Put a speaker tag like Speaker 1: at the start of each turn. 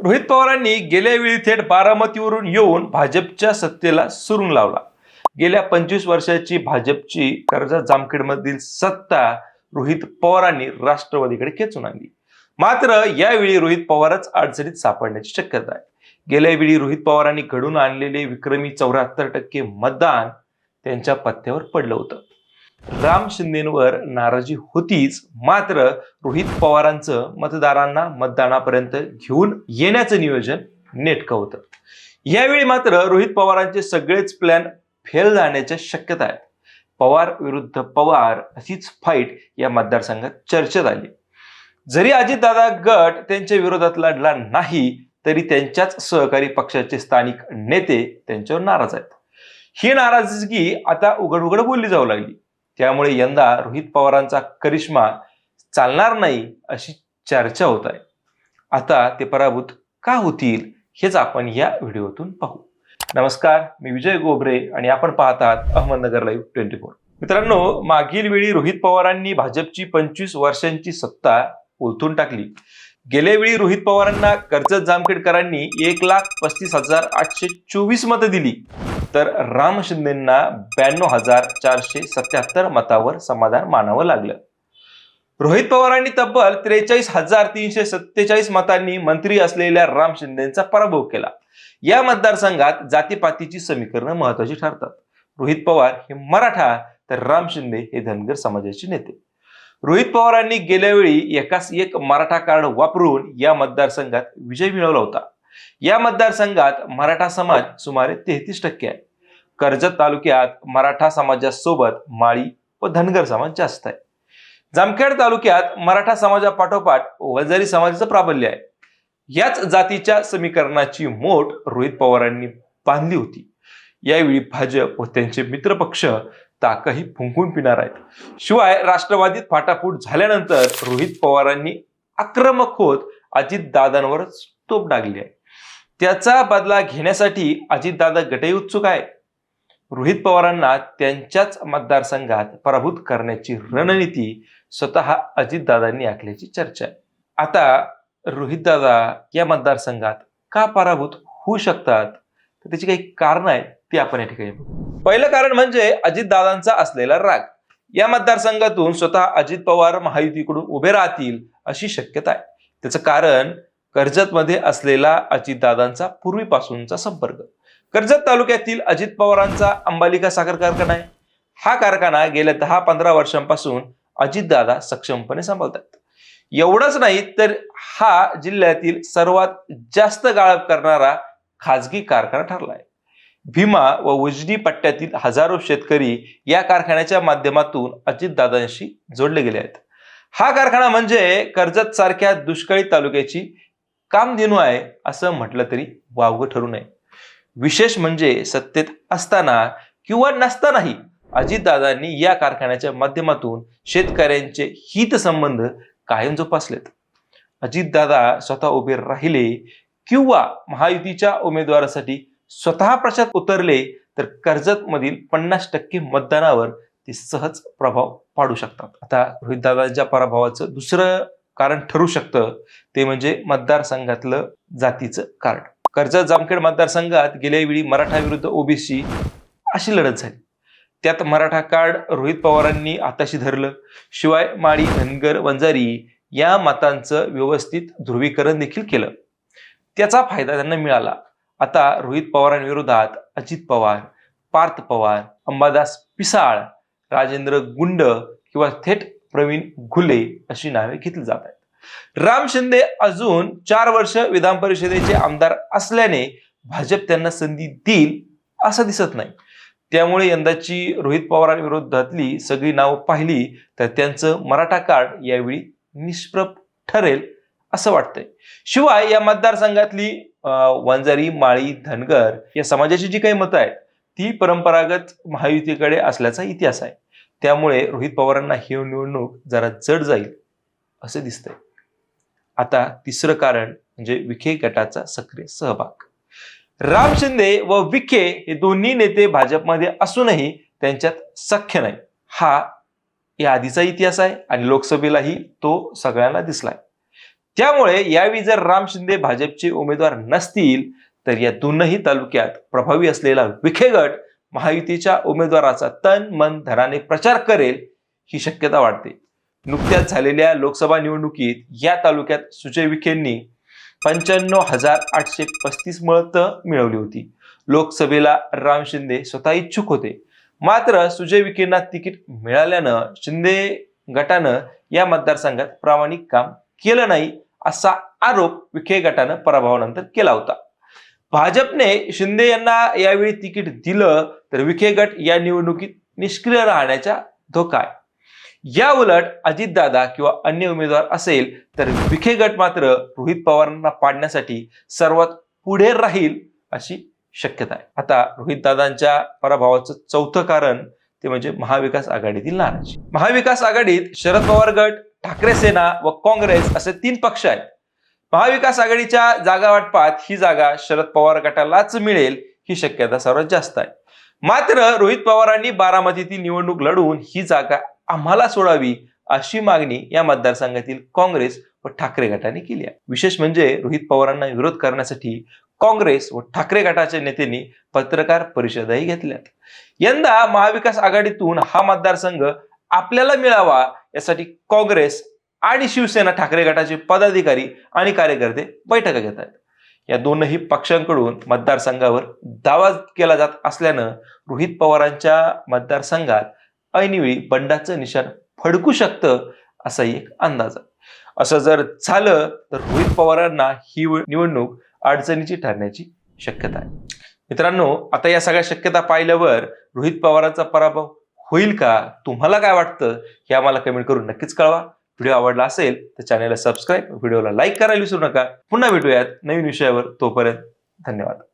Speaker 1: रोहित पवारांनी गेल्या वेळी थेट बारामतीवरून येऊन भाजपच्या सत्तेला सुरुंग लावला। गेल्या 25 वर्षाची भाजपची कर्जत जामखेडमधील सत्ता रोहित पवारांनी राष्ट्रवादीकडे खेचून आणली। मात्र यावेळी रोहित पवारच अडचणीत सापडण्याची शक्यता आहे। गेल्या वेळी रोहित पवारांनी घडून आणलेले विक्रमी 74% मतदान त्यांच्या पत्त्यावर पडलं होतं। राम शिंदेंवर नाराजी होतीच, मात्र रोहित पवारांचं मतदारांना मतदानापर्यंत घेऊन येण्याचं नियोजन नेटकं होतं। यावेळी मात्र रोहित पवारांचे सगळेच प्लॅन फेल जाण्याच्या शक्यता आहेत। पवार विरुद्ध पवार अशीच फाईट या मतदारसंघात चर्चेत आली। जरी अजितदादा गट त्यांच्या विरोधात लढला नाही, तरी त्यांच्याच सहकारी पक्षाचे स्थानिक नेते त्यांच्यावर नाराज आहेत। ही नाराजगी आता उघड बोलली जाऊ लागली। त्यामुळे यंदा रोहित पवारांचा करिश्मा चालणार नाही अशी चर्चा होत आहे। आता ते पराभूत का होतील हेच आपण या व्हिडिओतून पाहू। नमस्कार, मी विजय गोबरे आणि आपण पाहत आहात अहमदनगर लाईव्ह 24। मित्रांनो, मागील वेळी रोहित पवारांनी भाजपची 25 वर्षांची सत्ता उलथून टाकली। गेल्या वेळी रोहित पवारांना कर्जत जामखेडकरांनी 1,35,824 मतं दिली, तर राम शिंदेंना 92,477 मतावर समाधान मानावं लागलं। रोहित पवारांनी तब्बल 43,347 मतांनी मंत्री असलेल्या राम शिंदेंचा पराभव केला। या मतदारसंघात जातीपातीची समीकरणं महत्वाची ठरतात। रोहित पवार हे मराठा, तर राम शिंदे हे धनगर समाजाचे नेते। रोहित पवारांनी गेल्या वेळी एकास एक मराठा कार्ड वापरून या मतदारसंघात विजय मिळवला होता। या मतदारसंघात मराठा समाज सुमारे 33% आहे। कर्जत तालुक्यात मराठा समाजासोबत माळी व धनगर समाज जास्त आहे। जामखेड तालुक्यात मराठा समाजापाठोपाठ वंजारी समाजाचं प्राबल्य आहे। याच जातीच्या समीकरणाची मोठ रोहित पवारांनी बांधली होती। यावेळी भाजप व त्यांचे मित्रपक्ष ताकही फुंकून पिणार आहेत। शिवाय राष्ट्रवादीत फाटाफूट झाल्यानंतर रोहित पवारांनी आक्रमक होत अजितदादांवर तोफ डागली आहे। त्याचा बदला घेण्यासाठी अजितदादा गटही उत्सुक आहे। रोहित पवारांना त्यांच्याच मतदारसंघात पराभूत करण्याची रणनीती स्वतः अजितदादांनी आखल्याची चर्चा आहे। आता रोहितदादा या मतदारसंघात का पराभूत होऊ शकतात, तर त्याची काही कारणं आहेत ती आपण या ठिकाणी बघू। पहिलं कारण म्हणजे अजितदादांचा असलेला राग। या मतदारसंघातून स्वतः अजित पवार महायुतीकडून उभे राहतील अशी शक्यता आहे। त्याचं कारण कर्जतमध्ये असलेला अजितदादांचा पूर्वीपासूनचा संपर्क। कर्जत तालुक्यातील अजित पवारांचा अंबालिका साखर कारखाना आहे। हा कारखाना गेल्या 10-15 वर्षांपासून अजितदादा सक्षमपणे सांभाळतात। एवढंच नाही, तर हा जिल्ह्यातील सर्वात जास्त गाळप करणारा खाजगी कारखाना ठरला आहे। भीमा व उजनी पट्ट्यातील हजारो शेतकरी या कारखान्याच्या माध्यमातून अजितदादांशी जोडले गेले आहेत। हा कारखाना म्हणजे कर्जत सारख्या दुष्काळी तालुक्याची कामधेनू आहे असं म्हटलं तरी वावगं ठरू नये। विशेष म्हणजे सत्तेत असताना किंवा नसतानाही अजितदादांनी या कारखान्याच्या माध्यमातून शेतकऱ्यांचे हितसंबंध कायम जोपासलेत। अजितदादा स्वतः उभे राहिले किंवा महायुतीच्या उमेदवारासाठी स्वतः प्रचारात उतरले, तर कर्जत मधील 50% मतदानावर ते सहज प्रभाव पाडू शकतात। आता रोहितदादांच्या पराभवाचं दुसरं कारण ठरू शकतं ते म्हणजे मतदारसंघातलं जातीचं कार्ड। कर्जत जामखेड मतदारसंघात गेल्या वेळी मराठा विरुद्ध ओबीसी अशी लढत झाली। त्यात मराठा कार्ड रोहित पवारांनी हाताशी धरलं। शिवाय माळी, धनगर, वंजारी या मतांचं व्यवस्थित ध्रुवीकरण देखील केलं। त्याचा फायदा त्यांना मिळाला। आता रोहित पवारांविरोधात अजित पवार, पार्थ पवार, अंबादास पिसाळ, राजेंद्र गुंड किंवा थेट प्रवीण घुले अशी नावे घेतली जात आहेत। राम शिंदे अजून 4 वर्ष विधान परिषदेचे आमदार असल्याने भाजप त्यांना संधी देईल असं दिसत नाही। त्यामुळे यंदाची रोहित पवारांविरोधातली सगळी नावं पाहिली तर त्यांचं मराठा कार्ड यावेळी निष्प्रभ ठरेल असं वाटतंय। शिवाय या मतदारसंघातली वंजारी, माळी, धनगर या समाजाची जी काही मतं आहेत ती परंपरागत महायुतीकडे असल्याचा इतिहास आहे। त्यामुळे रोहित पवारांना ही निवडणूक जरा जड जाईल असं दिसतंय। आता तिसरं कारण म्हणजे विखे गटाचा सक्रिय सहभाग। राम शिंदे व विखे हे दोन्ही नेते भाजपमध्ये असूनही त्यांच्यात सख्य नाही, हा या आधीचा इतिहास आहे आणि लोकसभेलाही तो सगळ्यांना दिसलाय। त्यामुळे यावेळी जर राम शिंदे भाजपचे उमेदवार नसतील तर या दोनही तालुक्यात प्रभावी असलेला विखे गट महायुतीच्या उमेदवाराचा तन मन धनाने प्रचार करेल ही शक्यता वाढते. नुकत्याच झालेल्या लोकसभा निवडणुकीत या तालुक्यात सुजय विखेंनी 95,835 मतं मिळवली होती. लोकसभेला राम शिंदे स्वतः इच्छुक होते, मात्र सुजय विखेंना तिकीट मिळाल्यानं शिंदे गटानं या मतदारसंघात प्रामाणिक काम केलं नाही असा आरोप विखे गटानं पराभवानंतर केला होता. भाजपने शिंदे यांना यावेळी तिकीट दिलं तर विखे गट या निवडणुकीत निष्क्रिय राहण्याचा धोका आहे. या उलट अजितदादा किंवा अन्य उमेदवार असेल तर विखे गट मात्र रोहित पवारांना पाडण्यासाठी सर्वात पुढे राहील अशी शक्यता आहे. आता रोहित दादांच्या पराभवाचं चौथं कारण ते म्हणजे महाविकास आघाडीतील नाराजी. महाविकास आघाडीत शरद पवार गट, ठाकरे सेना व काँग्रेस असे 3 पक्ष आहेत. महाविकास आघाडीच्या जागा वाटपात ही जागा शरद पवार गटालाच मिळेल ही शक्यता सर्वात जास्त आहे. मात्र रोहित पवारांनी बारामतीतील निवडणूक लढवून ही जागा आम्हाला सोडावी अशी मागणी या मतदारसंघातील काँग्रेस व ठाकरे गटाने केली आहे. विशेष म्हणजे रोहित पवारांना विरोध करण्यासाठी काँग्रेस व ठाकरे गटाच्या नेत्यांनी पत्रकार परिषदाही घेतल्यात. यंदा महाविकास आघाडीतून हा मतदारसंघ आपल्याला मिळावा यासाठी काँग्रेस आणि शिवसेना ठाकरे गटाचे पदाधिकारी आणि कार्यकर्ते बैठका घेत आहेत. या दोनही पक्षांकडून मतदारसंघावर दावा केला जात असल्यानं रोहित पवारांच्या मतदारसंघात ऐनवेळी बंडाचं निशाण फडकू शकतं असाही एक अंदाज आहे. असं जर झालं तर रोहित पवारांना ही निवडणूक अडचणीची ठरण्याची शक्यता आहे. मित्रांनो, आता या सगळ्या शक्यता पाहिल्यावर रोहित पवारांचा पराभव होईल का? तुम्हाला काय वाटतं हे आम्हाला कमेंट करून नक्कीच कळवा. व्हिडिओ आवडला असेल तर चॅनलला सबस्क्राईब, व्हिडिओला लाईक करायला विसरू नका. पुन्हा भेटूयात नवीन विषयावर. तोपर्यंत धन्यवाद.